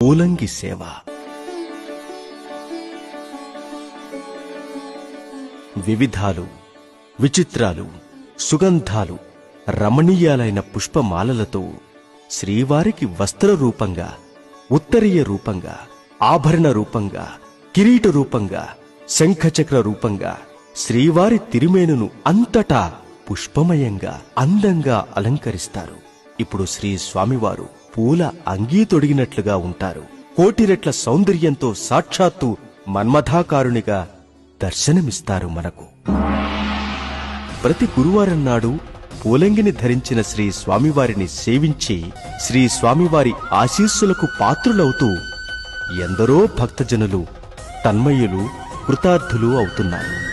పూలంగి సేవ. వివిధాలు, విచిత్రాలు, సుగంధాలు, రమణీయాలైన పుష్పమాలలతో శ్రీవారికి వస్త్ర రూపంగా, ఉత్తరీయ రూపంగా, ఆభరణ రూపంగా, కిరీట రూపంగా, శంఖచక్ర రూపంగా శ్రీవారి తిరుమేనును అంతటా పుష్పమయంగా అందంగా అలంకరిస్తారు. ఇప్పుడు శ్రీ స్వామివారు పూల అంగీ తొడిగినట్లుగా ఉంటారు. కోటి రెట్ల సౌందర్యంతో సాక్షాత్తు మన్మథాకారునిగా దర్శనమిస్తారు మనకు. ప్రతి గురువారం నాడు పూలంగిని ధరించిన శ్రీ స్వామివారిని సేవించి శ్రీ స్వామివారి ఆశీస్సులకు పాత్రులవుతూ ఎందరో భక్తజనులు తన్మయులు, కృతార్థులు అవుతున్నారు.